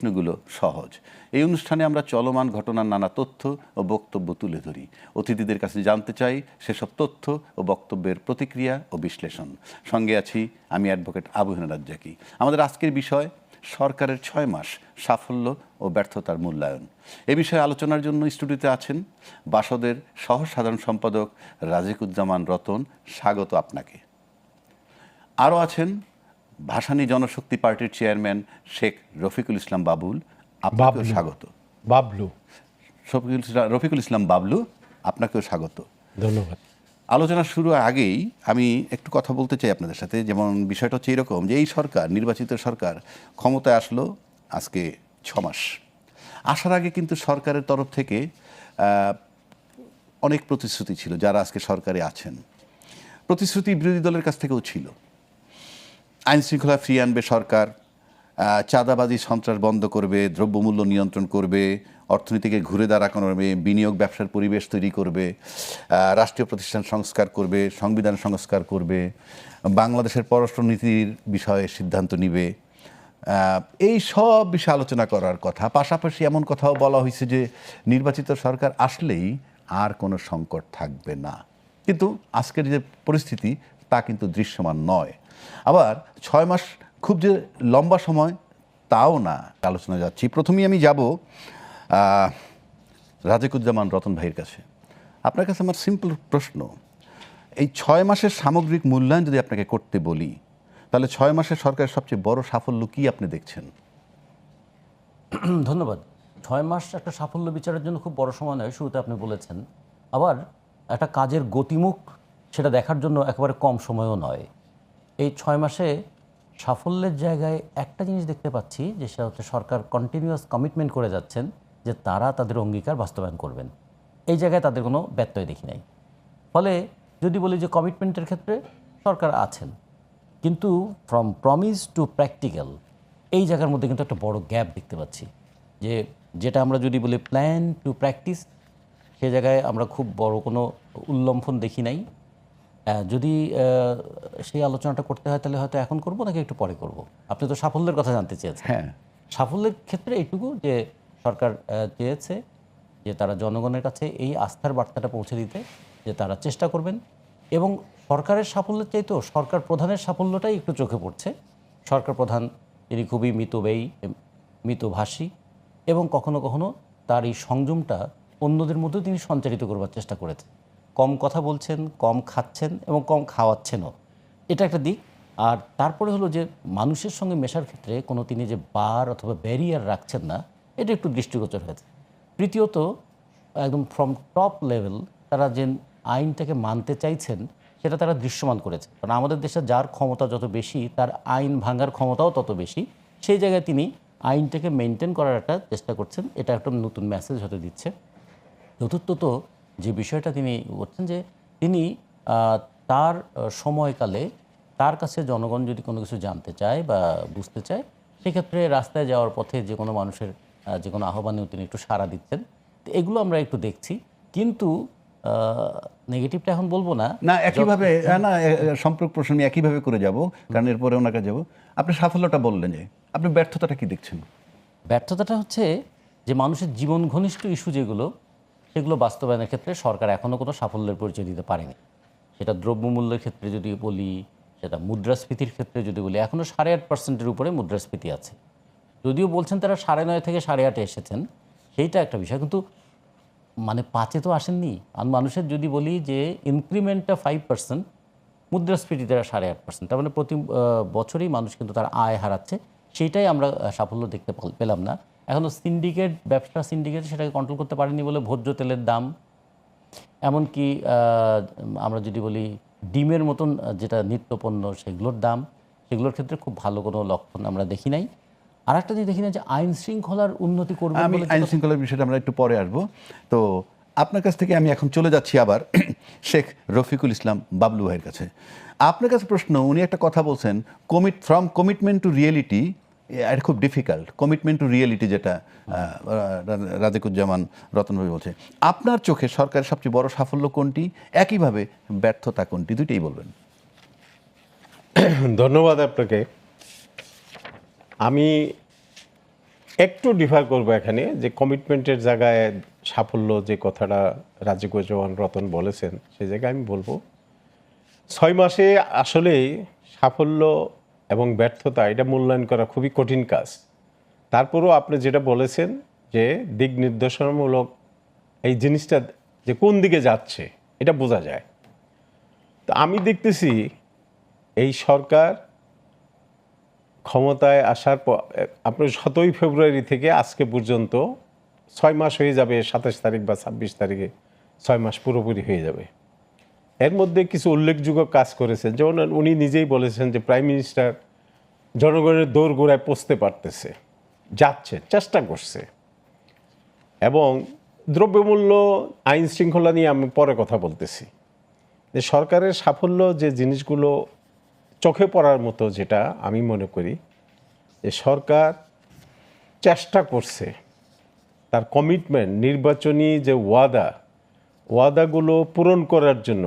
প্রশ্নগুলো সহজ। এই অনুষ্ঠানে আমরা চলমান ঘটনার নানা তথ্য ও বক্তব্য তুলে ধরি। অতিথিদের কাছে জানতে চাই সেসব তথ্য ও বক্তব্যের প্রতিক্রিয়া ও বিশ্লেষণ। সঙ্গে আছি আমি অ্যাডভোকেট আবু হেনা রাজ্জাকি। আমাদের আজকের বিষয় সরকারের 6 মাস সাফল্য ও ব্যর্থতার মূল্যায়ন। এ বিষয়ে আলোচনার জন্য স্টুডিওতে আছেন বাসদের সহ সাধারণ সম্পাদক রাজিকুজ্জামান রতন। স্বাগত আপনাকে। আরও আছেন ভাসানী জনশক্তি পার্টির চেয়ারম্যান শেখ রফিকুল ইসলাম বাবুল। আপনাকেও স্বাগত। রফিকুল ইসলাম বাবলু, আপনাকেও স্বাগত। ধন্যবাদ। আলোচনা শুরু আগেই আমি একটু কথা বলতে চাই আপনাদের সাথে। যেমন বিষয়টা হচ্ছে এরকম যে এই সরকার, নির্বাচিত সরকার ক্ষমতায় আসলো আজকে 6 মাস। আসার আগে কিন্তু সরকারের তরফ থেকে অনেক প্রতিশ্রুতি ছিল। যারা আজকে সরকারে আছেন, প্রতিশ্রুতি বিরোধী দলের কাছ থেকেও ছিল। আইন শৃঙ্খলা ফিরিয়ে আনবে সরকার, চাঁদাবাজি সন্ত্রাস বন্ধ করবে, দ্রব্যমূল্য নিয়ন্ত্রণ করবে, অর্থনীতিকে ঘুরে দাঁড়া করবে, বিনিয়োগ ব্যবসার পরিবেশ তৈরি করবে, রাষ্ট্রীয় প্রতিষ্ঠান সংস্কার করবে, সংবিধান সংস্কার করবে, বাংলাদেশের পররাষ্ট্র নীতির বিষয়ে সিদ্ধান্ত নিবে। এই সব বিষয়ে আলোচনা করার কথা। পাশাপাশি এমন কথাও বলা হয়েছে যে নির্বাচিত সরকার আসলেই আর কোনো সংকট থাকবে না। কিন্তু আজকের যে পরিস্থিতি তা কিন্তু দৃশ্যমান নয়। আবার 6 মাস খুব যে লম্বা সময় তাও না। আলোচনা যাচ্ছি। প্রথমেই আমি যাব রাজিকুজ্জামান রতন ভাইয়ের কাছে। আপনার কাছে আমার সিম্পল প্রশ্ন, এই 6 মাসের সামগ্রিক মূল্যায়ন যদি আপনাকে করতে বলি, তাহলে 6 মাসের সরকারের সবচেয়ে বড় সাফল্য কি আপনি দেখছেন? ধন্যবাদ। 6 মাস একটা সাফল্য বিচারের জন্য খুব বড় সময় নয়, শুরুতে আপনি বলেছেন। আবার একটা কাজের গতিমুখ সেটা দেখার জন্য একেবারে কম সময়ও নয়। এই 6 মাসে সাফল্যের জায়গায় একটা জিনিস দেখতে পাচ্ছি, যে সেটা হচ্ছে সরকার কন্টিনিউয়াস কমিটমেন্ট করে যাচ্ছেন যে তারা তাদের অঙ্গীকার বাস্তবায়ন করবেন। এই জায়গায় তাদের কোনো ব্যত্যয় দেখি নাই। ফলে যদি বলি যে কমিটমেন্টের ক্ষেত্রে সরকার আছেন, কিন্তু ফ্রম প্রমিস টু প্র্যাকটিক্যাল এই জায়গার মধ্যে কিন্তু একটা বড় গ্যাপ দেখতে পাচ্ছি। যেটা আমরা যদি বলি প্ল্যান টু প্র্যাকটিস, সে জায়গায় আমরা খুব বড় কোনো উল্লম্ফন দেখি নাই। যদি সেই আলোচনাটা করতে হয় তাহলে হয়তো এখন করব, নাকি একটু পরে করব। আপনি তো সাফল্যের কথা জানতে চেয়েছেন। হ্যাঁ, সাফল্যের ক্ষেত্রে এইটুকু যে সরকার চেয়েছে যে তারা জনগণের কাছে এই আস্থার বার্তাটা পৌঁছে দিতে, যে তারা চেষ্টা করবেন। এবং সরকারের সাফল্যের চাইতেও সরকার প্রধানের সাফল্যটাই একটু চোখে পড়ছে। সরকার প্রধান তিনি খুবই মিতব্যয়ী, মিতভাষী, এবং কখনো কখনো তার এই সংযমটা অন্যদের মধ্যেও তিনি সঞ্চারিত করবার চেষ্টা করেছেন। কম কথা বলছেন, কম খাচ্ছেন এবং কম খাওয়াচ্ছেনও, এটা একটা দিক। আর তারপরে হলো যে মানুষের সঙ্গে মেশার ক্ষেত্রে কোনো তিনি যে বার অথবা ব্যারিয়ার রাখছেন না, এটা একটু দৃষ্টিগোচর হয়েছে। তৃতীয়ত, একদম ফ্রম টপ লেভেল তারা যে আইনটাকে মানতে চাইছেন সেটা তারা দৃশ্যমান করেছে। কারণ আমাদের দেশে যার ক্ষমতা যত বেশি, তার আইন ভাঙার ক্ষমতাও তত বেশি। সেই জায়গায় তিনি আইনটাকে মেনটেন করার একটা চেষ্টা করছেন। এটা একটা নতুন মেসেজ হতে দিচ্ছে। চতুর্থত যে বিষয়টা তিনি করছেন, যে তিনি তার সময়কালে তার কাছে জনগণ যদি কোনো কিছু জানতে চায় বা বুঝতে চায়, সেক্ষেত্রে রাস্তায় যাওয়ার পথে যে কোনো মানুষের যে কোনো আহ্বানেও তিনি একটু সাড়া দিচ্ছেন। তো এগুলো আমরা একটু দেখছি। কিন্তু নেগেটিভটা এখন বলবো না, একইভাবে না, সম্পর্ক প্রশ্ন আমি একইভাবে করে যাব, কারণ এরপরে ওনাকে যাব। আপনি সাফল্যটা বললেন, যে আপনি ব্যর্থতাটা কি দেখছেন? ব্যর্থতাটা হচ্ছে যে মানুষের জীবন ঘনিষ্ঠ ইস্যু যেগুলো, সেগুলো বাস্তবায়নের ক্ষেত্রে সরকার এখনও কোনো সাফল্যের পরিচয় দিতে পারেনি। সেটা দ্রব্যমূল্যের ক্ষেত্রে যদি বলি, সেটা মুদ্রাস্ফীতির ক্ষেত্রে যদি বলি, এখনও 8.5%-এর উপরে মুদ্রাস্ফীতি আছে। যদিও বলছেন তারা 9.5 থেকে 8.5 এসেছেন, সেইটা একটা বিষয়, কিন্তু মানে 5-এ তো আসেননি। আর মানুষের যদি বলি যে ইনক্রিমেন্টটা 5%, মুদ্রাস্ফীতি তারা 8.5%, তার মানে প্রতি বছরই মানুষ কিন্তু তার আয় হারাচ্ছে। সেইটাই আমরা সাফল্য দেখতে পেলাম না। এখনও সিন্ডিকেট, ব্যবসা সিন্ডিকেট সেটাকে কন্ট্রোল করতে পারেনি বলে ভোজ্য তেলের দাম, এমনকি আমরা যদি বলি ডিমের মতন যেটা নিত্যপণ্য, সেগুলোর দাম, সেগুলোর ক্ষেত্রে খুব ভালো কোনো লক্ষণ আমরা দেখি নাই। আর একটা জিনিস দেখি না, যে আইন শৃঙ্খলার উন্নতি করবে। আমি আইন শৃঙ্খলার বিষয়টা আমরা একটু পরে আসবো। তো আপনার কাছ থেকে আমি এখন চলে যাচ্ছি আবার শেখ রফিকুল ইসলাম বাবলু ভাইয়ের কাছে। আপনার কাছে প্রশ্ন, উনি একটা কথা বলছেন, ফ্রম কমিটমেন্ট টু রিয়েলিটি। এটা খুব ডিফিকাল্ট, কমিটমেন্ট টু রিয়েলিটি, যেটা রাজিকুজ্জামান রতন ভাই বলছে। আপনার চোখে সরকারের সবচেয়ে বড় সাফল্য কোনটি, একইভাবে ব্যর্থতা কোনটি, দুইটাই বলবেন। ধন্যবাদ আপনাকে। আমি একটু ডিফার করবো এখানে, যে কমিটমেন্টের জায়গায় সাফল্য যে কথাটা রাজিকুজ্জামান রতন বলেছেন, সেই জায়গায় আমি বলবো 6 মাসে আসলেই সাফল্য এবং ব্যর্থতা এটা মূল্যায়ন করা খুবই কঠিন কাজ। তারপরেও আপনি যেটা বলেছেন যে দিক নির্দেশনামূলক এই জিনিসটা যে কোন দিকে যাচ্ছে এটা বোঝা যায়। তো আমি দেখতেছি এই সরকার ক্ষমতায় আসার পর আপনার 7ই ফেব্রুয়ারি থেকে আজকে পর্যন্ত 6 মাস হয়ে যাবে, 27 তারিখ বা 26 তারিখে 6 মাস পুরোপুরি হয়ে যাবে। এর মধ্যে কিছু উল্লেখযোগ্য কাজ করেছেন, যেমন উনি নিজেই বলেছেন যে প্রাইম মিনিস্টার জনগণের দোরগোড়ায় পৌঁছতে পারতেছে, যাচ্ছে, চেষ্টা করছে। এবং দ্রব্যমূল্য, আইন শৃঙ্খলা নিয়ে আমি পরে কথা বলতেছি, যে সরকারের সাফল্য যে জিনিসগুলো চোখে পড়ার মতো, যেটা আমি মনে করি যে সরকার চেষ্টা করছে, তার কমিটমেন্ট, নির্বাচনী যে ওয়াদাগুলো পূরণ করার জন্য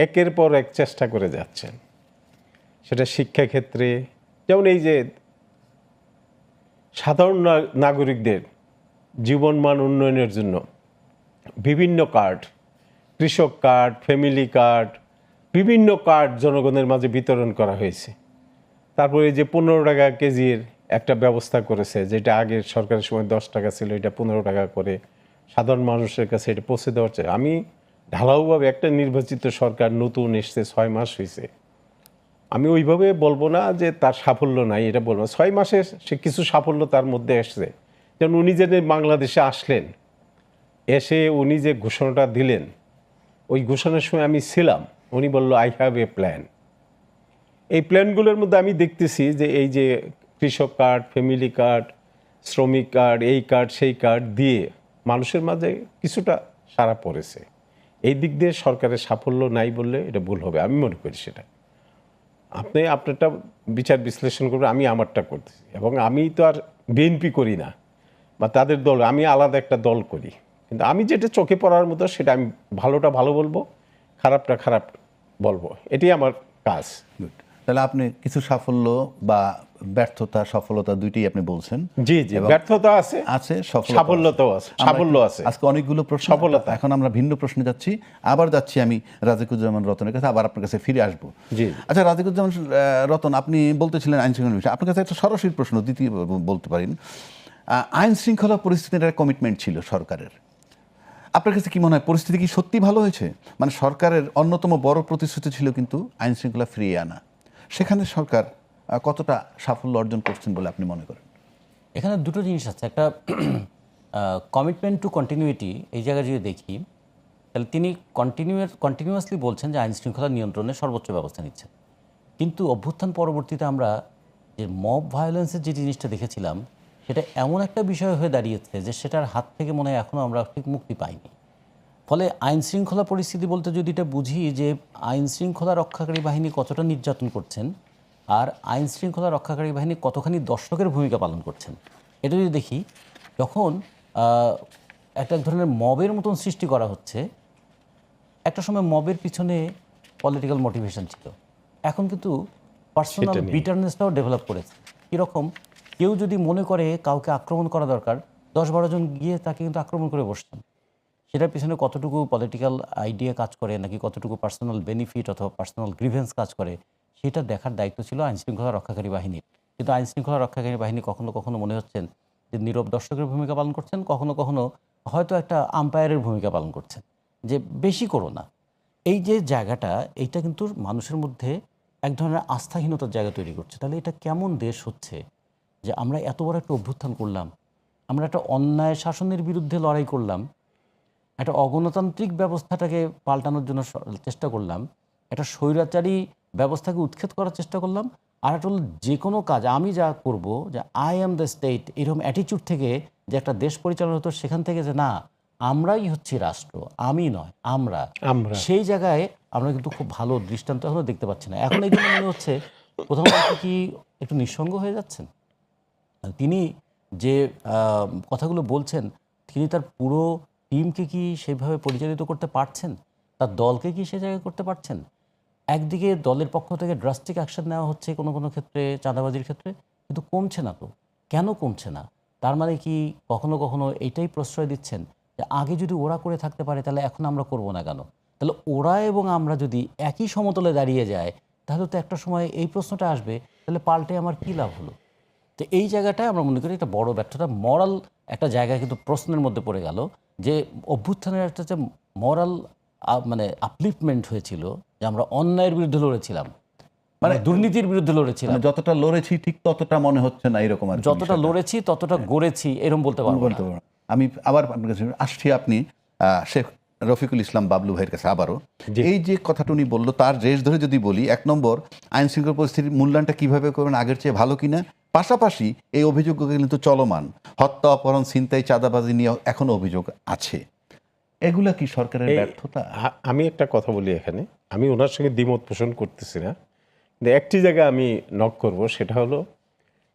একের পর এক চেষ্টা করে যাচ্ছেন। সেটা শিক্ষাক্ষেত্রে, যেমন এই যে সাধারণ নাগরিকদের জীবনমান উন্নয়নের জন্য বিভিন্ন কার্ড, কৃষক কার্ড, ফ্যামিলি কার্ড, বিভিন্ন কার্ড জনগণের মাঝে বিতরণ করা হয়েছে। তারপরে যে 15 টাকা কেজির একটা ব্যবস্থা করেছে, যেটা আগের সরকারের সময় 10 টাকা ছিল, এটা 15 টাকা করে সাধারণ মানুষের কাছে এটা পৌঁছে দেওয়া হচ্ছে। আমি ঢালাওভাবে, একটা নির্বাচিত সরকার নতুন এসছে, 6 মাস হয়েছে, আমি ওইভাবে বলবো না যে তার সাফল্য নাই, এটা বলবো 6 মাসে সে কিছু সাফল্য তার মধ্যে এসছে। যেমন উনি যে বাংলাদেশে আসলেন, এসে উনি যে ঘোষণাটা দিলেন, ওই ঘোষণার সময় আমি ছিলাম, উনি বলল আই হ্যাভ এ প্ল্যান। এই প্ল্যানগুলোর মধ্যে আমি দেখতেছি যে এই যে কৃষক কার্ড, ফ্যামিলি কার্ড, শ্রমিক কার্ড, এই কার্ড সেই কার্ড দিয়ে মানুষের মাঝে কিছুটা সাড়া পড়েছে। এই দিক দিয়ে সরকারের সাফল্য নাই বললে এটা ভুল হবে, আমি মনে করি সেটা। আপনি আপনারটা বিচার বিশ্লেষণ করবেন, আমি আমারটা করতেছি। এবং আমি তো আর বিএনপি করি না বা তাদের দল, আমি আলাদা একটা দল করি। কিন্তু আমি যেটা চোখে পড়ার মতো সেটা আমি ভালোটা ভালো বলবো, খারাপটা খারাপ বলবো, এটাই আমার কাজ। Good. তাহলে আপনি কিছু সাফল্য বা ব্যর্থতা, সফলতা দুইটাই আপনি বলছেন। জি জি, ব্যর্থতা আছে, আছে, সাফল্যতাও আছে, সাফল্য আছে। আজকে অনেকগুলো প্রশ্ন, সফলতা। এখন আমরা ভিন্ন প্রশ্নে যাচ্ছি, আবার যাচ্ছি আমি রাজিকুজ্জামান রতনের কাছে, আবার আপনার কাছে ফিরে আসবো। জি। আচ্ছা রাজিকুজ্জামান রতন, আপনি বলতেছিলেন আইন শৃঙ্খলা বিষয়, আপনার কাছে একটা সরাসরি প্রশ্ন, দ্বিতীয় বলতে পারেন, আইন শৃঙ্খলা পরিস্থিতির একটা কমিটমেন্ট ছিল সরকারের, আপনার কাছে কি মনে হয় পরিস্থিতি কি সত্যি ভালো হয়েছে? মানে সরকারের অন্যতম বড় প্রতিশ্রুতি ছিল কিন্তু আইন শৃঙ্খলা ফিরিয়ে আনা, সেখানে সরকার কতটা সাফল্য অর্জন করছেন বলে আপনি মনে করেন? এখানে দুটো জিনিস আছে, একটা কমিটমেন্ট টু কন্টিনিউইটি। এই জায়গায় যদি দেখি, তাহলে তিনি কন্টিনিউয়াসলি বলছেন যে আইন শৃঙ্খলা নিয়ন্ত্রণে সর্বোচ্চ ব্যবস্থা নিচ্ছেন, কিন্তু অভ্যুত্থান পরবর্তীতে আমরা যে মব ভায়োলেন্সের যে জিনিসটা দেখেছিলাম, সেটা এমন একটা বিষয় হয়ে দাঁড়িয়েছে যে সেটার হাত থেকে মনে হয় এখনও আমরা ঠিক মুক্তি পাইনি। ফলে আইন শৃঙ্খলা পরিস্থিতি বলতে যদি এটা বুঝি যে আইন শৃঙ্খলা রক্ষাকারী বাহিনী কতটা নির্যাতন করছেন আর আইন শৃঙ্খলা রক্ষাকারী বাহিনী কতখানি দর্শকের ভূমিকা পালন করছেন, এটা যদি দেখি, যখন একটা ধরনের মবের মতন সৃষ্টি করা হচ্ছে, একটা সময় মবের পিছনে পলিটিক্যাল মোটিভেশন ছিল, এখন কিন্তু পার্সোনাল বিটারনেসটাও ডেভেলপ করেছে। কীরকম, কেউ যদি মনে করে কাউকে আক্রমণ করা দরকার, 10-12 জন গিয়ে তাকে কিন্তু আক্রমণ করে বসছেন। সেটার পিছনে কতটুকু পলিটিক্যাল আইডিয়া কাজ করে, নাকি কতটুকু পার্সোনাল বেনিফিট অথবা পার্সোনাল গ্রিভেন্স কাজ করে, সেটা দেখার দায়িত্ব ছিল আইনশৃঙ্খলা রক্ষাকারী বাহিনীর। কিন্তু আইনশৃঙ্খলা রক্ষাকারী বাহিনী কখনো কখনো মনে হচ্ছেন যে নীরব দর্শকের ভূমিকা পালন করছেন, কখনো কখনো হয়তো একটা আম্পায়ারের ভূমিকা পালন করছেন, যে বেশি করো না। এই যে জায়গাটা, এইটা কিন্তু মানুষের মধ্যে এক ধরনের আস্থাহীনতার জায়গা তৈরি করছে। তাহলে এটা কেমন দেশ হচ্ছে যে আমরা এত বড় একটা অভ্যুত্থান করলাম, আমরা একটা অন্যায় শাসনের বিরুদ্ধে লড়াই করলাম, একটা অগণতান্ত্রিক ব্যবস্থাটাকে পাল্টানোর জন্য চেষ্টা করলাম, একটা স্বৈরাচারী ব্যবস্থাকে উৎখাত করার চেষ্টা করলাম, আর একটা হলো যে কোনো কাজ আমি যা করব, যে আই অ্যাম দ্য স্টেট, এরকম অ্যাটিচিউড থেকে যে একটা দেশ পরিচালনা হতো, সেখান থেকে যে না আমরাই হচ্ছি রাষ্ট্র, আমি নয় আমরা, সেই জায়গায় আমরা কিন্তু খুব ভালো দৃষ্টান্ত এখনো দেখতে পাচ্ছি না। এখন এই জন্য মনে হচ্ছে প্রধানমন্ত্রী কি একটু নিঃসঙ্গ হয়ে যাচ্ছেন। তিনি যে কথাগুলো বলছেন, তিনি তার পুরো টিমকে কি সেভাবে পরিচালিত করতে পারছেন, তার দলকে কি সে জায়গায় করতে পারছেন? একদিকে দলের পক্ষ থেকে ড্রাস্টিক অ্যাকশন নেওয়া হচ্ছে কোনো কোনো ক্ষেত্রে, চাঁদাবাজির ক্ষেত্রে, কিন্তু কমছে না তো। কেন কমছে না? তার মানে কি কখনো কখনো এইটাই প্রশ্রয় দিচ্ছেন যে আগে যদি ওরা করে থাকতে পারে তাহলে এখন আমরা করব না কেন? তাহলে ওরা এবং আমরা যদি একই সমতলে দাঁড়িয়ে যায় তাহলে তো একটা সময় এই প্রশ্নটা আসবে, তাহলে পাল্টে আমার কী লাভ হলো? তো এই জায়গাটায় আমরা মনে করি একটা বড় ব্যর্থতা, মরাল একটা জায়গায় কিন্তু প্রশ্নের মধ্যে পড়ে গেল যে অভ্যুত্থানের একটা যে মরাল মানে আপলিফমেন্ট হয়েছিল, যে আমরা অন্যায়ের বিরুদ্ধে লড়েছিলাম, মানে দুর্নীতির বিরুদ্ধে লড়েছিলাম, মানে যতটা লড়েছি ঠিক ততটা মনে হচ্ছে না এরকম আর কি যতটা বিষয়টা। লড়েছি ততটা গড়েছি এরকম বলতে পারবো না। বলতে পারবো না। আমি আবার আপনার কাছে আসছি, আপনি শেখ রফিকুল ইসলাম বাবলু ভাইয়ের কাছে আবারও এই যে কথাটা উনি বললো তার রেশ ধরে যদি বলি, 1 নম্বর আইন শৃঙ্খলা পরিস্থিতির মূল্যায়নটা কিভাবে করবেন, আগের চেয়ে ভালো কিনা, পাশাপাশি এই অভিযোগগুলো কিন্তু চলমান, হত্যা, অপহরণ, ছিনতাই, চাঁদাবাজি নিয়ে এখনো অভিযোগ আছে, এগুলা কি সরকারের ব্যর্থতা? আমি একটা কথা বলি এখানে, আমি ওনার সঙ্গে দ্বিমত পোষণ করতেছি না, কিন্তু একটি জায়গায় আমি নক করব, সেটা হলো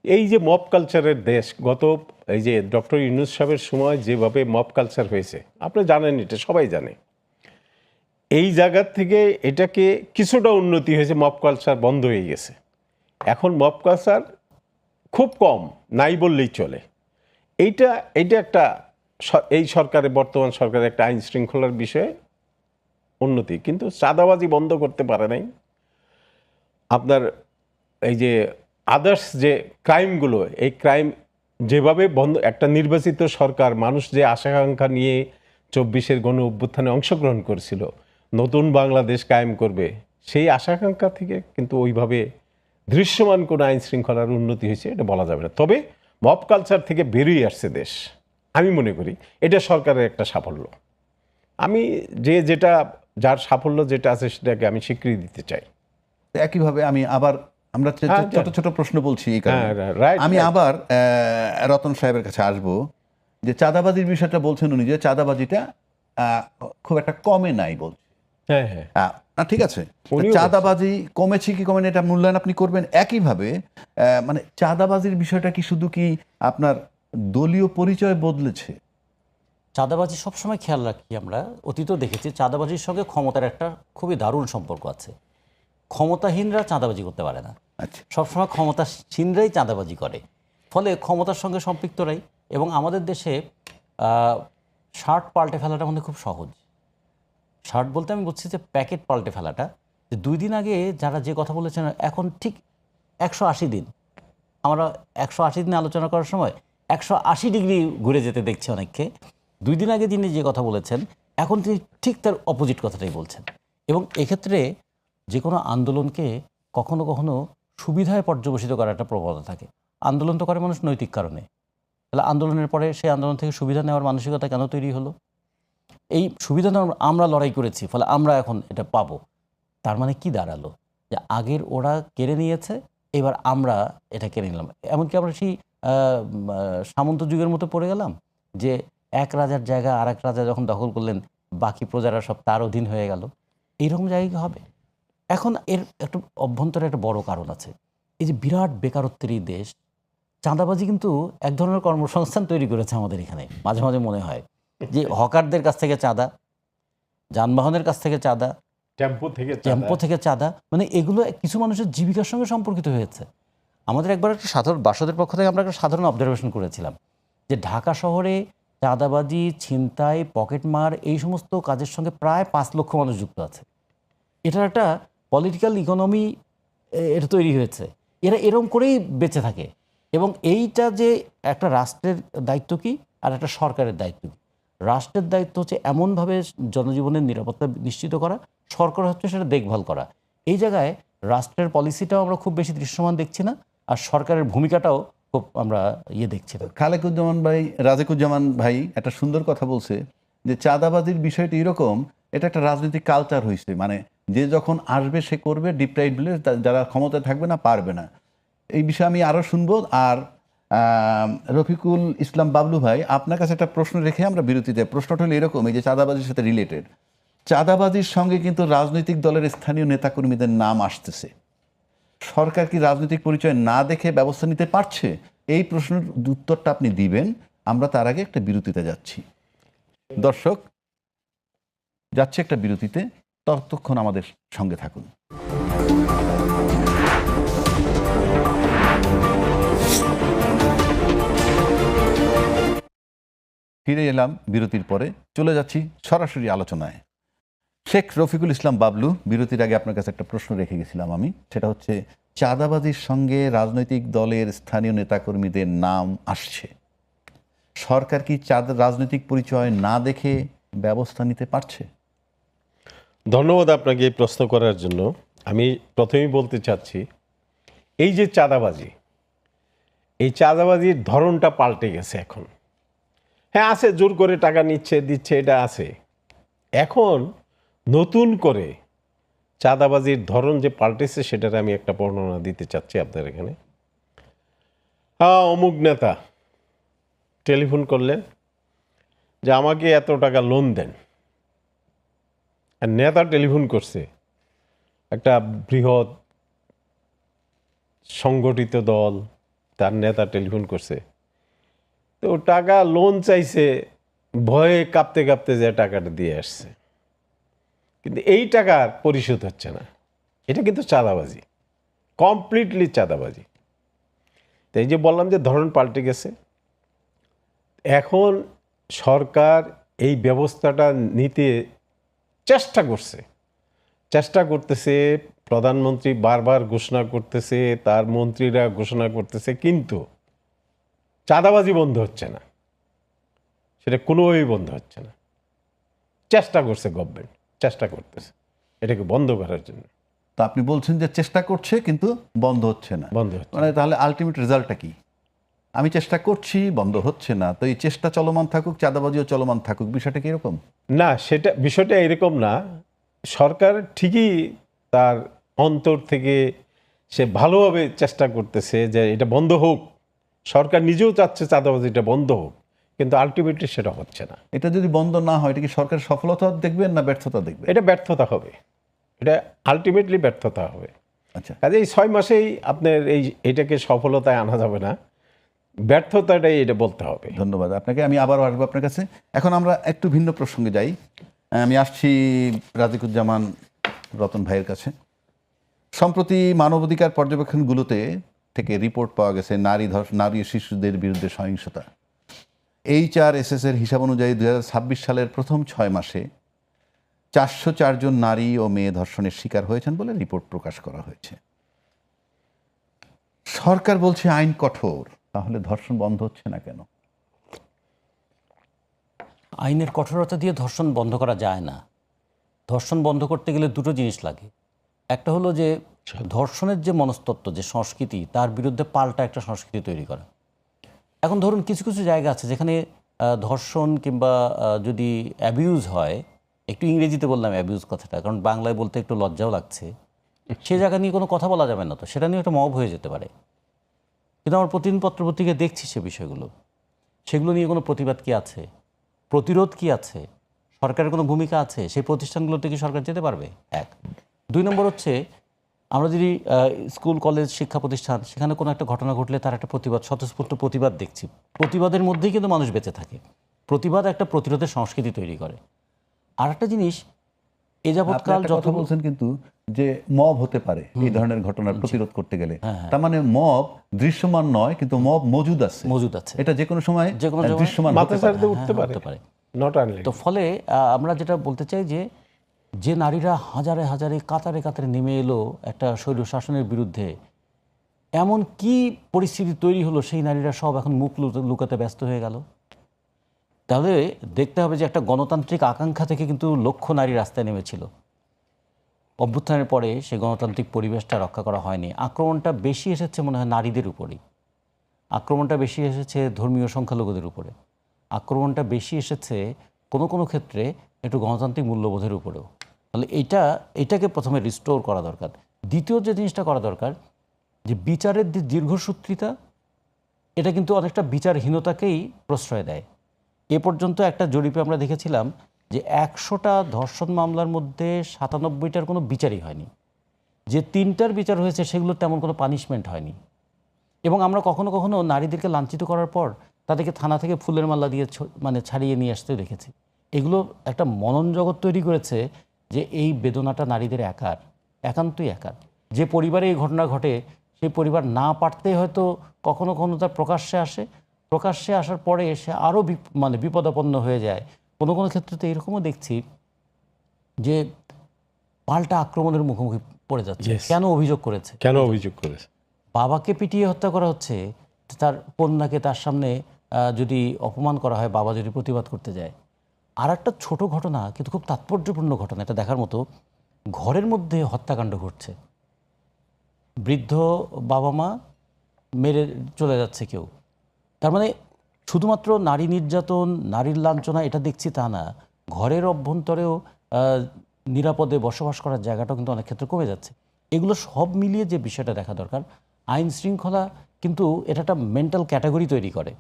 এই যে মব কালচারের দেশ, গত এই যে ডক্টর ইউনূস সাহেবের সময় যেভাবে মব কালচার হয়েছে, আপনি জানেন, এটা সবাই জানে, এই জায়গার থেকে এটাকে কিছুটা উন্নতি হয়েছে, মব কালচার বন্ধ হয়ে গেছে। এখন মব কালচার খুব কম, নাই বললেই চলে। এইটা একটা এই সরকারের, বর্তমান সরকারের একটা আইন শৃঙ্খলার বিষয়ে উন্নতি, কিন্তু চাঁদাবাজি বন্ধ করতে পারে নাই। আপনার এই যে আদার্স যে ক্রাইমগুলো, এই ক্রাইম যেভাবে বন্ধ, একটা নির্বাচিত সরকার, মানুষ যে আশা-আকাঙ্ক্ষা নিয়ে 24-এর গণ অভ্যুত্থানে অংশগ্রহণ করেছিল, নতুন বাংলাদেশ কায়েম করবে, সেই আশা-আকাঙ্ক্ষা থেকে কিন্তু ওইভাবে দৃশ্যমান কোনো আইন শৃঙ্খলার উন্নতি হয়েছে এটা বলা যাবে না। তবে মব কালচার থেকে বেরিয়ে আসছে দেশ, আমি মনে করি এটা সরকারের একটা সাফল্য। আমি যেটা যার সাফল্য যেটা আছে সেটাকে আমি স্বীকৃতি দিতে চাই। একইভাবে আমি আবার, আমরা ছোট ছোট প্রশ্ন বলছি এই কারণে, আমি আবার রতন সাহেবের কাছে আসব, যে চাঁদাবাজির বিষয়টা বলছেন উনি, যে চাঁদাবাজিটা খুব একটা কমে নাই বলছে। হ্যাঁ হ্যাঁ, না ঠিক আছে, চাঁদাবাজি কমেছে কি কমে না এটা মূল্যায়ন আপনি করবেন। একইভাবে মানে চাঁদাবাজির বিষয়টা কি শুধু কি আপনার দলীয় পরিচয় বদলেছে? চাঁদাবাজি সবসময় খেয়াল রাখি, আমরা অতীতও দেখেছি চাঁদাবাজির সঙ্গে ক্ষমতার একটা খুবই দারুণ সম্পর্ক আছে। ক্ষমতাহীনরা চাঁদাবাজি করতে পারে না, আচ্ছা, সবসময় চাঁদাবাজি করে, ফলে ক্ষমতার সঙ্গে সম্পৃক্তরাই। এবং আমাদের দেশে শার্ট পাল্টে ফেলাটা আমাদের খুব সহজ। শার্ট বলতে আমি বলছি যে প্যাকেট পাল্টে ফেলাটা, যে 2 দিন আগে যারা যে কথা বলেছেন এখন ঠিক 180 দিন, আমরা 180 দিন আলোচনা করার সময় 180 ডিগ্রি ঘুরে যেতে দেখছি অনেককে। 2 দিন আগে যিনি যে কথা বলেছেন এখন তিনি ঠিক তার অপোজিট কথাটাই বলছেন। এবং এক্ষেত্রে যে কোনো আন্দোলনকে কখনো কখনো সুবিধায় পর্যবসিত করার একটা প্রবণতা থাকে। আন্দোলন তো করে মানুষ নৈতিক কারণে, তাহলে আন্দোলনের পরে সেই আন্দোলন থেকে সুবিধা নেওয়ার মানসিকতা কেন তৈরি হলো? এই সুবিধা আমরা লড়াই করেছি, ফলে আমরা এখন এটা পাবো। তার মানে কি দাঁড়ালো? যে আগের ওরা কেড়ে নিয়েছে, এবার আমরা এটা কেড়ে নিলাম। এমনকি আমরা সেই সামন্ত যুগের মতো পড়ে গেলাম, যে এক রাজার জায়গা আর এক রাজা যখন দখল করলেন, বাকি প্রজারা সব তার অধীন হয়ে গেল। এইরকম জায়গা হবে। এখন এর একটা অভ্যন্তরে একটা বড় কারণ আছে, এই যে বিরাট বেকারত্বের এই দেশ, চাঁদাবাজি কিন্তু এক ধরনের কর্মসংস্থান তৈরি করেছে আমাদের এখানে। মাঝে মাঝে মনে হয় যে হকারদের কাছ থেকে চাঁদা, যানবাহনের কাছ থেকে চাঁদা, টেম্পো থেকে চাঁদা, মানে এগুলো কিছু মানুষের জীবিকার সঙ্গে সম্পর্কিত হয়েছে। আমাদের একবার একটা সাধারণ বাসদের পক্ষ থেকে আমরা একটা সাধারণ অবজারভেশন করেছিলাম, যে ঢাকা শহরে চাঁদাবাজি, ছিনতাই, পকেটমার, এই সমস্ত কাজের সঙ্গে প্রায় 5 লক্ষ মানুষ যুক্ত আছে। এটার একটা পলিটিক্যাল ইকোনমি এটা তৈরি হয়েছে। এরা এরকম করেই বেঁচে থাকে। এবং এইটা যে একটা রাষ্ট্রের দায়িত্ব কি আর একটা সরকারের দায়িত্ব কি? রাষ্ট্রের দায়িত্ব হচ্ছে এমনভাবে জনজীবনের নিরাপত্তা নিশ্চিত করা, সরকার হচ্ছে সেটা দেখভাল করা। এই জায়গায় রাষ্ট্রের পলিসিটাও আমরা খুব বেশি দৃশ্যমান দেখছি না, আর সরকারের ভূমিকাটাও খুব আমরা দেখছি না। রাজেকুজ্জামান ভাই একটা সুন্দর কথা বলছে, যে চাঁদাবাজির বিষয়টি এরকম, এটা একটা রাজনৈতিক কালচার হয়েছে, মানে যে যখন আসবে সে করবে, ডিপ্রাইভড, যারা ক্ষমতায় থাকবে না পারবে না। এই বিষয়ে আমি আরও শুনবো। আর রফিকুল ইসলাম বাবলু ভাই, আপনার কাছে একটা প্রশ্ন রেখে আমরা বিরতিতে, প্রশ্নটা হলো এরকম, এই যে চাঁদাবাজির সাথে রিলেটেড, চাঁদাবাজির সঙ্গে কিন্তু রাজনৈতিক দলের স্থানীয় নেতাকর্মীদের নাম আসতেছে। সরকার কি রাজনৈতিক পরিচয় না দেখে ব্যবস্থা নিতে পারছে? এই প্রশ্নের উত্তরটা আপনি দিবেন। আমরা তার আগে একটা বিরতিতে যাচ্ছি। দর্শক, যাচ্ছে একটা বিরতিতে, ততক্ষণ আমাদের সঙ্গে থাকুন। ফিরে এলাম বিরতির পরে, চলে যাচ্ছি সরাসরি আলোচনায়। শেখ রফিকুল ইসলাম বাবলু, বিরতির আগে আপনার কাছে একটা প্রশ্ন রেখে গেছিলাম আমি, সেটা হচ্ছে চাঁদাবাজির সঙ্গে রাজনৈতিক দলের স্থানীয় নেতাকর্মীদের নাম আসছে। সরকার কি রাজনৈতিক পরিচয় না দেখে ব্যবস্থা নিতে পারছে? ধন্যবাদ আপনাকে এই প্রশ্ন করার জন্য। আমি প্রথমেই বলতে চাচ্ছি, এই যে চাঁদাবাজি, এই চাঁদাবাজির ধরনটা পাল্টে গেছে এখন। হ্যাঁ আছে, জোর করে টাকা নিচ্ছে দিচ্ছে, এটা আছে। এখন নতুন করে চাঁদাবাজির ধরন যে পাল্টেছে, সেটার আমি একটা বর্ণনা দিতে চাচ্ছি আপনার এখানে। অমুক নেতা টেলিফোন করলেন যে আমাকে এত টাকা লোন দেন, আর নেতা টেলিফোন করছে, একটা বৃহৎ সংগঠিত দল, তার নেতা টেলিফোন করছে, তো টাকা লোন চাইছে, ভয়ে কাঁপতে কাঁপতে যে টাকাটা দিয়ে আসছে, কিন্তু এই টাকার পরিশোধ হচ্ছে না। এটা কিন্তু চাঁদাবাজি, কমপ্লিটলি চাঁদাবাজি। তো এই যে বললাম যে ধরন পাল্টে গেছে, এখন সরকার এই ব্যবস্থাটা নিতে চেষ্টা করতেছে। প্রধানমন্ত্রী বারবার ঘোষণা করতেছে, তার মন্ত্রীরা ঘোষণা করতেছে, কিন্তু চাঁদাবাজি বন্ধ হচ্ছে না, সেটা কোনোভাবেই বন্ধ হচ্ছে না। চেষ্টা করছে গভর্নমেন্ট, চেষ্টা করতেছে এটাকে বন্ধ করার জন্য। তা আপনি বলছেন যে চেষ্টা করছে কিন্তু বন্ধ হচ্ছে না, বন্ধ হচ্ছে মানে তাহলে আলটিমেট রেজাল্টটা কি? আমি চেষ্টা করছি, বন্ধ হচ্ছে না, তো এই চেষ্টা চলমান থাকুক, চাঁদাবাজিও চলমান থাকুক, বিষয়টা কি এরকম? না, সেটা বিষয়টা এরকম না। সরকার ঠিকই তার অন্তর থেকে সে ভালোভাবে চেষ্টা করতেছে যে এটা বন্ধ হোক। সরকার নিজেও চাচ্ছে চাঁদাবাজিটা বন্ধ হোক, কিন্তু আলটিমেটলি সেটা হচ্ছে না। এটা যদি বন্ধ না হয়, এটা কি সরকারের সফলতা দেখবেন না ব্যর্থতা দেখবেন? এটা ব্যর্থতা হবে, এটা আলটিমেটলি ব্যর্থতা হবে। আচ্ছা, কাজে এই 6 মাসেই আপনার এটাকে সফলতায় আনা যাবে না, ব্যর্থতাটাই এটা বলতে হবে। ধন্যবাদ আপনাকে। আমি আবারও আসবো আপনার কাছে। এখন আমরা একটু ভিন্ন প্রসঙ্গে যাই। আমি আসছি রাজিকুজ্জামান রতন ভাইয়ের কাছে। সম্প্রতি মানবাধিকার পর্যবেক্ষণগুলোতে থেকে রিপোর্ট পাওয়া গেছে নারী ও শিশুদের বিরুদ্ধে সহিংসতা। HRSS এর হিসাব অনুযায়ী 2026 সালের প্রথম 6 মাসে 404 জন নারী ও মেয়ে ধর্ষণের শিকার হয়েছেন বলে রিপোর্ট প্রকাশ করা হয়েছে। সরকার বলছে আইন কঠোর, তাহলে ধর্ষণ বন্ধ হচ্ছে না কেন? আইনের কঠোরতা দিয়ে ধর্ষণ বন্ধ করা যায় না। ধর্ষণ বন্ধ করতে গেলে দুটো জিনিস লাগে। একটা হলো যে ধর্ষণের যে মনস্তত্ত্ব, যে সংস্কৃতি, তার বিরুদ্ধে পাল্টা একটা সংস্কৃতি তৈরি করা। এখন ধরুন কিছু কিছু জায়গা আছে যেখানে ধর্ষণ কিংবা যদি অ্যাবিউজ হয়, একটু ইংরেজিতে বললাম অ্যাবিউজ কথাটা, কারণ বাংলায় বলতে একটু লজ্জাও লাগছে, সে জায়গা নিয়ে কোনো কথা বলা যাবে না, তো সেটা নিয়ে একটা মব হয়ে যেতে পারে। কিন্তু আমার প্রতিদিন পত্রপত্রিকায় দেখছি সে বিষয়গুলো, সেগুলো নিয়ে কোনো প্রতিবাদ কি আছে, প্রতিরোধ কি আছে, সরকারের কোনো ভূমিকা আছে? সেই প্রতিষ্ঠানগুলোতে কি সরকার যেতে পারবে? এক। 2 নম্বর হচ্ছে, আমরা যদি স্কুল কলেজ শিক্ষা প্রতিষ্ঠান, সেখানে কোনো একটা ঘটনা ঘটলে তার একটা প্রতিবাদ, স্বতঃস্ফূর্ত প্রতিবাদ দেখছি, প্রতিবাদের মধ্যেই কিন্তু মানুষ বেঁচে থাকে। প্রতিবাদ একটা প্রতিরোধের সংস্কৃতি তৈরি করে। আর একটা জিনিস, এ যাবৎকাল আপনি একটা কথা বলছেন কিন্তু যে মব হতে পারে এই ধরনের ঘটনার প্রতিরোধ করতে গেলে, তার মানে মব দৃশ্যমান নয় কিন্তু মব মজুদ আছে, এটা যে কোনো সময় দৃশ্যমান মাথা ছাড়তে উঠতে হতে পারে। Not only. তো ফলে আমরা যেটা বলতে চাই যে নারীরা হাজারে হাজারে কাতারে কাতারে নেমে এলো একটা স্বৈর শাসনের বিরুদ্ধে, এমন কি পরিস্থিতি তৈরি হলো সেই নারীরা সব এখন মুখ লুকাতে ব্যস্ত হয়ে গেল? তাহলে দেখতে হবে যে একটা গণতান্ত্রিক আকাঙ্ক্ষা থেকে কিন্তু লক্ষ নারী রাস্তায় নেমেছিল। অভ্যুত্থানের পরে সেই গণতান্ত্রিক পরিবেশটা রক্ষা করা হয়নি। আক্রমণটা বেশি এসেছে মনে হয় নারীদের উপরেই, আক্রমণটা বেশি এসেছে ধর্মীয় সংখ্যালঘুদের উপরে, আক্রমণটা বেশি এসেছে কোনো কোনো ক্ষেত্রে একটু গণতান্ত্রিক মূল্যবোধের উপরেও। তাহলে এটাকে প্রথমে রিস্টোর করা দরকার। দ্বিতীয় যে জিনিসটা করা দরকার, যে বিচারের যে দীর্ঘসূত্রিতা, এটা কিন্তু অনেকটা বিচারহীনতাকেই প্রশ্রয় দেয়। এ পর্যন্ত একটা জরিপে আমরা দেখেছিলাম যে 100টা ধর্ষণ মামলার মধ্যে 97টার কোনো বিচারই হয়নি। যে 3টার বিচার হয়েছে সেগুলোর তেমন কোনো পানিশমেন্ট হয়নি। এবং আমরা কখনো কখনো নারীদেরকে লাঞ্ছিত করার পর তাদেরকে থানা থেকে ফুলের মালা দিয়ে মানে ছাড়িয়ে নিয়ে আসতে দেখেছি। এগুলো একটা মনন জগৎ তৈরি করেছে যে এই বেদনাটা নারীদের একান্তই একার। যে পরিবারে এই ঘটনা ঘটে সেই পরিবার না পারতে হয়তো কখনো কখনো তার প্রকাশ্যে আসে, প্রকাশ্যে আসার পরে এসে আরও মানে বিপদাপন্ন হয়ে যায়। কোনো কোনো ক্ষেত্রে তো এরকমও দেখছি যে পাল্টা আক্রমণের মুখোমুখি পড়ে যাচ্ছে। Yes. কেন অভিযোগ করেছে? কেন অভিযোগ করেছে? বাবাকে পিটিয়ে হত্যা করা হচ্ছে, তার কন্যাকে তার সামনে যদি অপমান করা হয়, বাবা যদি প্রতিবাদ করতে যায়। আর একটা ছোট ঘটনা কিন্তু খুব তাৎপর্যপূর্ণ ঘটনা, এটা দেখার মতো। ঘরের মধ্যে হত্যাকাণ্ড ঘটছে, বৃদ্ধ বাবা মা মেরে চলে যাচ্ছে কেউ। তার মানে শুধুমাত্র নারী নির্যাতন, নারীর লাঞ্ছনা এটা দেখছি তা না, ঘরের অভ্যন্তরেও নিরাপদে বসবাস করার জায়গাটাও কিন্তু অনেক ক্ষেত্রে কমে যাচ্ছে। এগুলো সব মিলিয়ে যে বিষয়টা দেখা দরকার, আইন শৃঙ্খলা কিন্তু এটা একটা মেন্টাল ক্যাটাগরি তৈরি করে।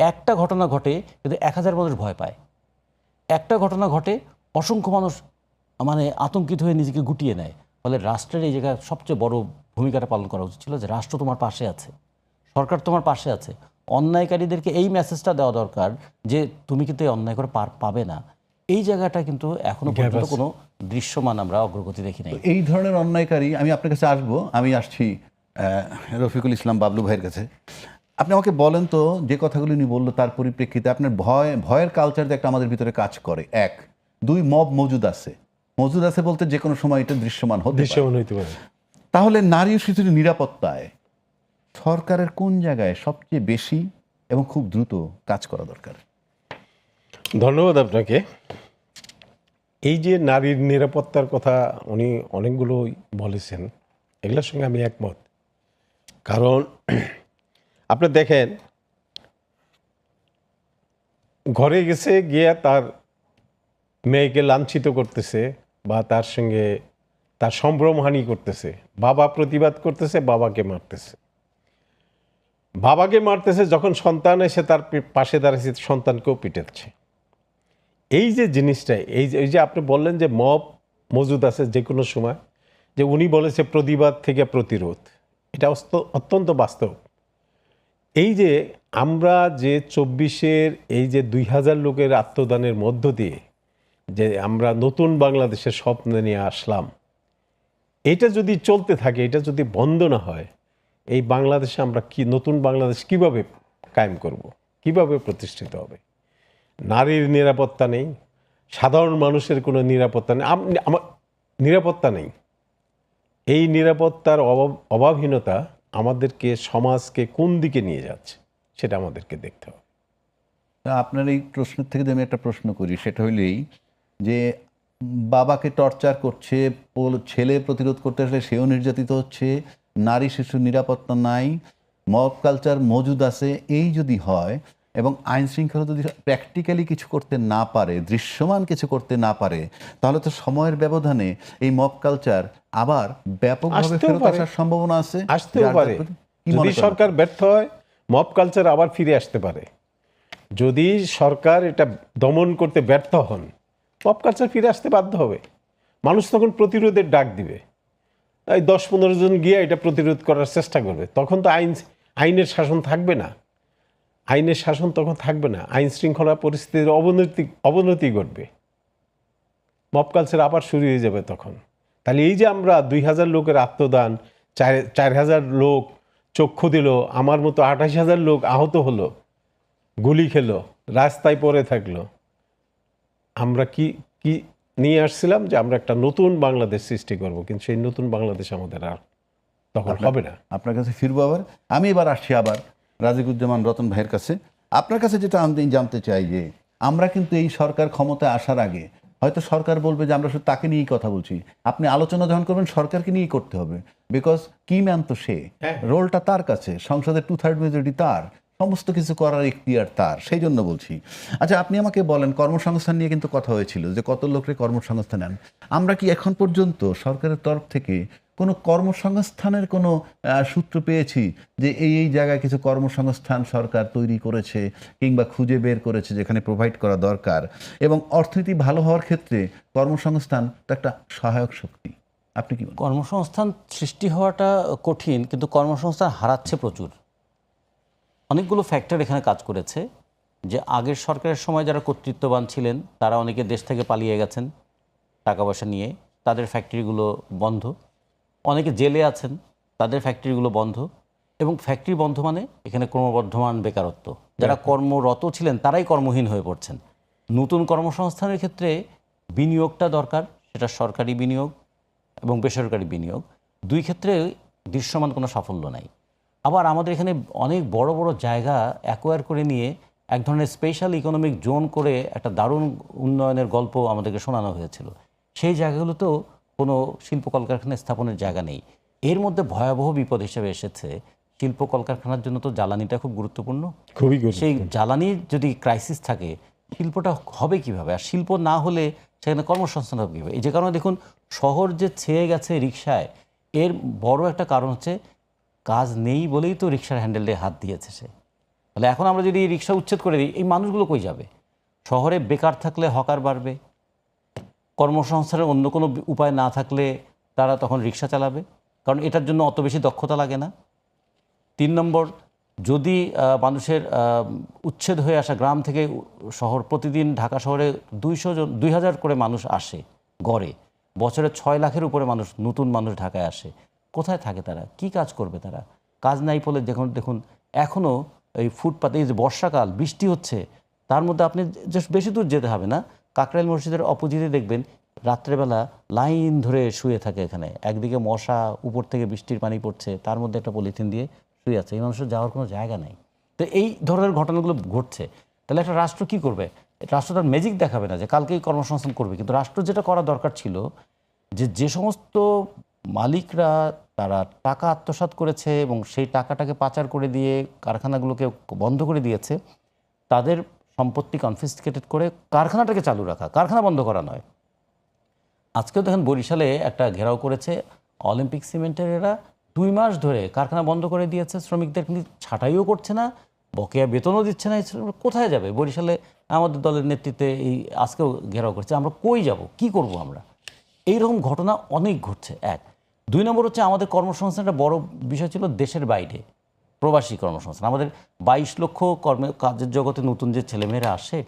একটা ঘটনা ঘটে কিন্তু 1000 মানুষ ভয় পায়, একটা ঘটনা ঘটে অসংখ্য মানুষ মানে আতঙ্কিত হয়ে নিজেকে গুটিয়ে নেয়। ফলে রাষ্ট্রের এই জায়গায় সবচেয়ে বড় ভূমিকাটা পালন করা উচিত ছিল যে রাষ্ট্র তোমার পাশে আছে, সরকার তোমার পাশে আছে। অন্যায়কারীদেরকে এই মেসেজটা দেওয়া দরকার যে তুমি কিন্তু এই অন্যায় করে পার পাবে না। এই জায়গাটা কিন্তু এখনো পর্যন্ত কোনো দৃশ্যমান আমরা অগ্রগতি দেখি নাই। এই ধরনের অন্যায়কারী, আমি আপনার কাছে আসবো, আমি আসছি রফিকুল ইসলাম বাবলু ভাইয়ের কাছে। আপনি আমাকে বলেন তো, যে কথাগুলি উনি বললো তার পরিপ্রেক্ষিতে আপনার ভয়ের কালচার যে একটা আমাদের ভিতরে কাজ করে, 1 2 মব মজুদ আছে বলতে যে কোনো সময় এটা দৃশ্যমান হতে পারে। তাহলে নারী ও শিশুর নিরাপত্তায় সরকারের কোন জায়গায় সবচেয়ে বেশি এবং খুব দ্রুত কাজ করা দরকার? ধন্যবাদ আপনাকে। এই যে নারীর নিরাপত্তার কথা উনি অনেকগুলো বলেছেন, এগুলোর সঙ্গে আমি একমত। কারণ আপনি দেখেন, ঘরে গেছে গিয়ে তার মেয়েকে লাঞ্ছিত করতেছে বা তার সঙ্গে তার সম্ভ্রমহানি করতেছে, বাবা প্রতিবাদ করতেছে, বাবাকে মারতেছে, যখন সন্তান এসে তার পাশে দাঁড়িয়েছে সন্তানকেও পিটাচ্ছে। এই যে জিনিসটা, এই যে আপনি বললেন যে মব মজুদ আছে যে কোনো সময়, যে উনি বলেছে প্রতিবাদ থেকে প্রতিরোধ, এটা অত্যন্ত বাস্তব। এই যে আমরা যে 24-এর এই যে 2000 লোকের আত্মদানের মধ্য দিয়ে যে আমরা নতুন বাংলাদেশের স্বপ্ন নিয়ে আসলাম, এটা যদি চলতে থাকে, এটা যদি বন্ধ না হয়, এই বাংলাদেশে আমরা নতুন বাংলাদেশ কিভাবে কায়েম করব, কিভাবে প্রতিষ্ঠিত হবে? নারীর নিরাপত্তা নেই, সাধারণ মানুষের কোনো নিরাপত্তা নেই, আমার নিরাপত্তা নেই। এই নিরাপত্তার অভাবহীনতা আমাদেরকে, সমাজকে কোন দিকে নিয়ে যাচ্ছে সেটা আমাদেরকে দেখতে হবে। আপনার এই প্রশ্নের থেকে যদি আমি একটা প্রশ্ন করি, সেটা হইলেই যে বাবাকে টর্চার করছে, ছেলে প্রতিরোধ করতে আসলে সেও নির্যাতিত হচ্ছে, নারী শিশুর নিরাপত্তা নাই, মব কালচার মজুদ আছে, এই যদি হয় এবং আইন শৃঙ্খলা যদি প্র্যাকটিক্যালি কিছু করতে না পারে, দৃশ্যমান কিছু করতে না পারে, তাহলে তো সময়ের ব্যবধানে এই মব কালচার আবার ব্যাপকভাবে ফেরত আসার সম্ভাবনা আছে। আসতেও পারে। যদি সরকার ব্যর্থ হয়, মব কালচার আবার ফিরে আসতে পারে। যদি সরকার এটা দমন করতে ব্যর্থ হন, মব কালচার ফিরে আসতে বাধ্য হবে। মানুষ তখন প্রতিরোধের ডাক দিবে, তাই 10-15 জন গিয়ে এটা প্রতিরোধ করার চেষ্টা করবে। তখন তো আইনের শাসন থাকবে না, আইনের শাসন তখন থাকবে না, আইন শৃঙ্খলা পরিস্থিতির অবনতি ঘটবে, মব কালচার আবার শুরু হয়ে যাবে তখন। তাহলে এই যে আমরা 2000 লোকের আত্মদান, 4000 লোক চক্ষু দিল, আমার মতো 28,000 লোক আহত হলো, গুলি খেলো, রাস্তায় পড়ে থাকলো, আমরা কি নিয়ে আসছিলাম যে আমরা একটা নতুন বাংলাদেশ সৃষ্টি করব, কিন্তু সেই নতুন বাংলাদেশ আমাদের আর তখন হবে না। আপনার কাছে ফিরবো আবার, আমি এবার আসছি আবার রাজিকুজ্জামান রতন ভাইয়ের কাছে। আপনার কাছে যেটা আমি জানতে চাই যে আমরা কিন্তু এই সরকার ক্ষমতায় আসার আগে হয়তো সরকার বলবে যে আমরা শুধু তাকে নিয়েই কথা বলছি, আপনি আলোচনা যখন করবেন সরকারকে নিয়েই করতে হবে, বিকজ কি ম্যান তো সে, রোলটা তার কাছে, সংসদের 2/3 মেজরিটি তার, সমস্ত কিছু করার ইখতিয়ার তার, সেই জন্য বলছি। আচ্ছা, আপনি আমাকে বলেন, কর্মসংস্থান নিয়ে কিন্তু কথা হয়েছিল যে কত লোকের কর্মসংস্থান নেন, আমরা কি এখন পর্যন্ত সরকারের তরফ থেকে কোনো কর্মসংস্থানের কোনো সূত্র পেয়েছি যে এই জায়গায় কিছু কর্মসংস্থান সরকার তৈরি করেছে কিংবা খুঁজে বের করেছে যেখানে প্রোভাইড করা দরকার? এবং অর্থনীতি ভালো হওয়ার ক্ষেত্রে কর্মসংস্থান তো একটা সহায়ক শক্তি, আপনি কি বলেন? কর্মসংস্থান সৃষ্টি হওয়াটা কঠিন, কিন্তু কর্মসংস্থান হারাচ্ছে প্রচুর। অনেকগুলো ফ্যাক্টর এখানে কাজ করেছে। যে আগের সরকারের সময় যারা কর্তৃত্ববান ছিলেন তারা অনেকে দেশ থেকে পালিয়ে গেছেন টাকা পয়সা নিয়ে, তাদের ফ্যাক্টরিগুলো বন্ধ। অনেকে জেলে আছেন, তাদের ফ্যাক্টরিগুলো বন্ধ। এবং ফ্যাক্টরি বন্ধ মানে এখানে ক্রমবর্ধমান বেকারত্ব, যারা কর্মরত ছিলেন তারাই কর্মহীন হয়ে পড়ছেন। নতুন কর্মসংস্থানের ক্ষেত্রে বিনিয়োগটা দরকার, সেটা সরকারি বিনিয়োগ এবং বেসরকারি বিনিয়োগ, দুই ক্ষেত্রে দৃশ্যমান কোনো সাফল্য নাই। আবার আমাদের এখানে অনেক বড় বড় জায়গা অ্যাকোয়ার করে নিয়ে এক ধরনের স্পেশাল ইকোনমিক জোন করে একটা দারুণ উন্নয়নের গল্প আমাদেরকে শোনানো হয়েছিল। সেই জায়গাগুলোতেও কোনো শিল্প কলকারখানা স্থাপনের জায়গা নেই। এর মধ্যে ভয়াবহ বিপদ হিসেবে এসেছে শিল্প কলকারখানার জন্য তো জ্বালানিটা খুব গুরুত্বপূর্ণ। খুবই সেই জ্বালানির যদি ক্রাইসিস থাকে শিল্পটা হবে কিভাবে? আর শিল্প না হলে সেখানে কর্মসংস্থান হবে কীভাবে? এই যে কারণে দেখুন শহর যে ছেয়ে গেছে রিকশায়, এর বড় একটা কারণ হচ্ছে কাজ নেই বলেই তো রিকশার হ্যান্ডেল দিয়ে হাত দিয়েছে সে। তাহলে এখন আমরা যদি রিকশা উচ্ছেদ করে দিই, এই মানুষগুলো কই যাবে? শহরে বেকার থাকলে হকার বাড়বে, কর্মসংস্থানের অন্য কোনো উপায় না থাকলে তারা তখন রিকশা চালাবে, কারণ এটার জন্য অত বেশি দক্ষতা লাগে না। 3 নম্বর, যদি মানুষের উচ্ছেদ হয়ে আসা গ্রাম থেকে শহর, প্রতিদিন ঢাকা শহরে 2000 করে মানুষ আসে গড়ে, বছরে 6 লাখের উপরে মানুষ, নতুন মানুষ ঢাকায় আসে। কোথায় থাকে তারা? কি কাজ করবে তারা? কাজ নাই বলে দেখুন এখনও এই ফুটপাতে, এই যে বর্ষাকাল বৃষ্টি হচ্ছে, তার মধ্যে আপনি জাস্ট বেশি দূর যেতে হবে না, কাকরাইল মসজিদের অপোজিটে দেখবেন রাত্রেবেলা লাইন ধরে শুয়ে থাকে এখানে, একদিকে মশা, উপর থেকে বৃষ্টির পানি পড়ছে, তার মধ্যে একটা পলিথিন দিয়ে শুয়ে আছে। এই মানুষের যাওয়ার কোনো জায়গা নাই। তো এই ধরনের ঘটনাগুলো ঘটছে। তাহলে একটা রাষ্ট্র কি করবে? রাষ্ট্র তার ম্যাজিক দেখাবে না যে কালকেই কর্মসংস্থান করবে, কিন্তু রাষ্ট্র যেটা করা দরকার ছিল, যে সমস্ত মালিকরা তারা টাকা আত্মসাৎ করেছে এবং সেই টাকাটাকে পাচার করে দিয়ে কারখানাগুলোকে বন্ধ করে দিয়েছে, তাদের সম্পত্তি কনফিসকেটেড করে কারখানাটাকে চালু রাখা, কারখানা বন্ধ করা নয়। আজকেও দেখেন বরিশালে একটা ঘেরাও করেছে অলিম্পিক সিমেন্টের, এরা 2 মাস ধরে কারখানা বন্ধ করে দিয়েছে, শ্রমিকদের কিন্তু ছাঁটাইও করছে না, বকেয়া বেতনও দিচ্ছে না। কোথায় যাবে? বরিশালে আমাদের দলের নেতৃত্বে এই আজকেও ঘেরাও করছে। আমরা কই যাব? কি করব আমরা? এইরকম ঘটনা অনেক ঘটছে। 1 2 নম্বর হচ্ছে আমাদের কর্মসংস্থান, একটা বড় বিষয় ছিল দেশের বাইরে প্রবাসী কর্মসংস্থান। আমাদের 22 লক্ষ কাজের জগতে নতুন যে ছেলেমেয়েরা আসে,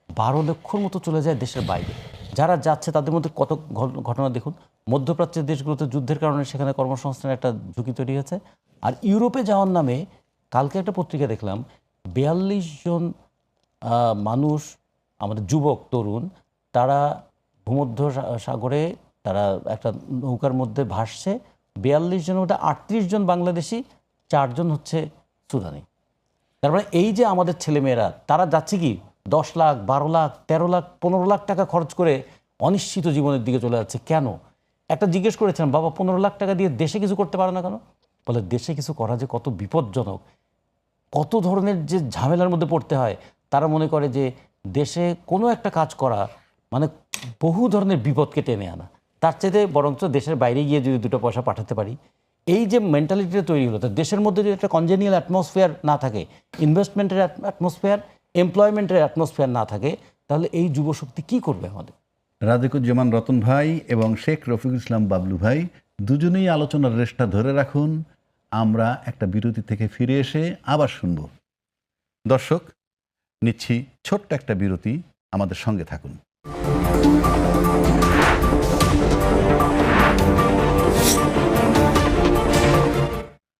12 লক্ষর মতো চলে যায় দেশের বাইরে। যারা যাচ্ছে তাদের মধ্যে কত ঘটনা দেখুন। মধ্যপ্রাচ্যের দেশগুলোতে যুদ্ধের কারণে সেখানে কর্মসংস্থানের একটা ঝুঁকি তৈরি হয়েছে। আর ইউরোপে যাওয়ার নামে কালকে একটা পত্রিকা দেখলাম, 42 জন মানুষ, আমাদের যুবক তরুণ, তারা ভূমধ্য সাগরে তারা একটা নৌকার মধ্যে ভাসছে। 42 জনের মধ্যে 38 জন বাংলাদেশি, 4 জন হচ্ছে সুদানি। তারপরে এই যে আমাদের ছেলেমেয়েরা তারা যাচ্ছে কি 10 লাখ, 12 লাখ, 13 লাখ, 15 লাখ টাকা খরচ করে অনিশ্চিত জীবনের দিকে চলে যাচ্ছে। কেন? একটা জিজ্ঞেস করেছিলাম, বাবা 15 লাখ টাকা দিয়ে দেশে কিছু করতে পারো না কেন? বলে দেশে কিছু করা যে কত বিপজ্জনক, কত ধরনের যে ঝামেলার মধ্যে পড়তে হয়। তারা মনে করে যে দেশে কোনো একটা কাজ করা মানে বহু ধরনের বিপদকে টেনে আনা, তার চাইতে বরঞ্চ দেশের বাইরে গিয়ে যদি 2 পয়সা পাঠাতে পারি, এই যে মেন্টালিটিটা তৈরি হলো, তো দেশের মধ্যে যদি একটা কনজেনিয়াল অ্যাটমসফিয়ার না থাকে, ইনভেস্টমেন্টের অ্যাটমসফিয়ার, এমপ্লয়মেন্টের অ্যাটমসফিয়ার না থাকে, তাহলে এই যুবশক্তি কি করবে আমাদের? রাজিকুজ্জামান রতন ভাই এবং শেখ রফিকুল ইসলাম বাবলু ভাই দুজনেই আলোচনার রেশটা ধরে রাখুন। আমরা একটা বিরতি থেকে ফিরে এসে আবার শুনব। দর্শক, নিচ্ছি ছোট্ট একটা বিরতি, আমাদের সঙ্গে থাকুন।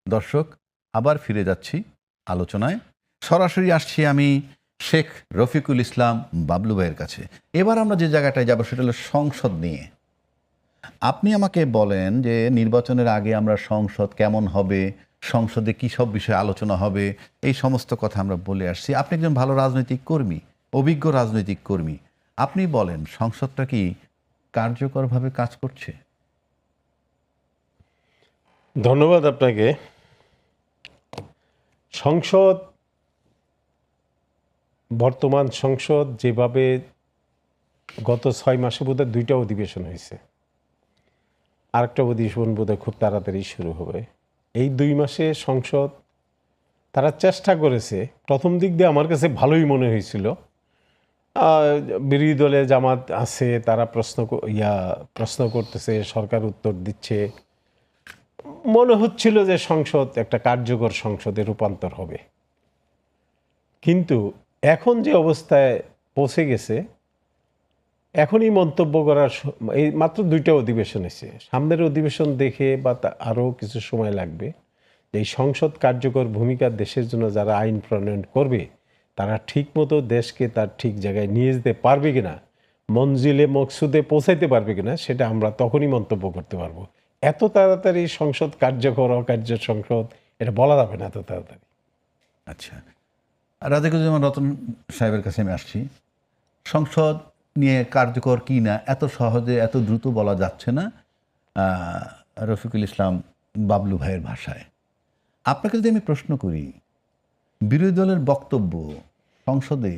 দর্শক, আবার ফিরে যাচ্ছি আলোচনায়। সরাসরি আসছি আমি শেখ রফিকুল ইসলাম বাবলু ভাইয়ের কাছে। এবার আমরা যে জায়গাটায় যাব সেটা হলো সংসদ নিয়ে। আপনি আমাকে বলেন যে নির্বাচনের আগে আমরা সংসদ কেমন হবে, সংসদে কী সব বিষয়ে আলোচনা হবে, এই সমস্ত কথা আমরা বলে আসছি। আপনি একজন ভালো রাজনৈতিক কর্মী, অভিজ্ঞ রাজনৈতিক কর্মী, আপনি বলেন সংসদটা কি কার্যকরভাবে কাজ করছে? ধন্যবাদ আপনাকে। সংসদ, বর্তমান সংসদ যেভাবে গত 6 মাসে বোধহয় 2টা অধিবেশন হয়েছে, আরেকটা অধিবেশন বোধহয় খুব তাড়াতাড়ি শুরু হবে। এই 2 মাসে সংসদ তারা চেষ্টা করেছে, প্রথম দিক দিয়ে আমার কাছে ভালোই মনে হয়েছিল। বিরোধী দলে জামাত আছে, তারা প্রশ্ন করতেছে, সরকার উত্তর দিচ্ছে, মনে হচ্ছিল যে সংসদ একটা কার্যকর সংসদে রূপান্তর হবে। কিন্তু এখন যে অবস্থায় পৌঁছে গেছে, এখনই মন্তব্য করার, এই মাত্র 2টা অধিবেশন এসেছে, সামনের অধিবেশন দেখে বা আরও কিছু সময় লাগবে, এই সংসদ কার্যকর ভূমিকা দেশের জন্য যারা আইন প্রণয়ন করবে তারা ঠিকমতো দেশকে তার ঠিক জায়গায় নিয়ে যেতে পারবে কিনা, মঞ্জিলে মকসুদে পৌঁছাইতে পারবে কিনা, সেটা আমরা তখনই মন্তব্য করতে পারবো। এত তাড়াতাড়ি সংসদ কার্যকর অকার্য সংসদ এটা বলা যাবে না এত তাড়াতাড়ি। আচ্ছা, রাজাকুজ্জামান রতন সাহেবের কাছে আমি আসছি। সংসদ নিয়ে কার্যকর কি না এত সহজে এত দ্রুত বলা যাচ্ছে না, রফিকুল ইসলাম বাবলু ভাইয়ের ভাষায়। আপনাকে যদি আমি প্রশ্ন করি, বিরোধী দলের বক্তব্য সংসদে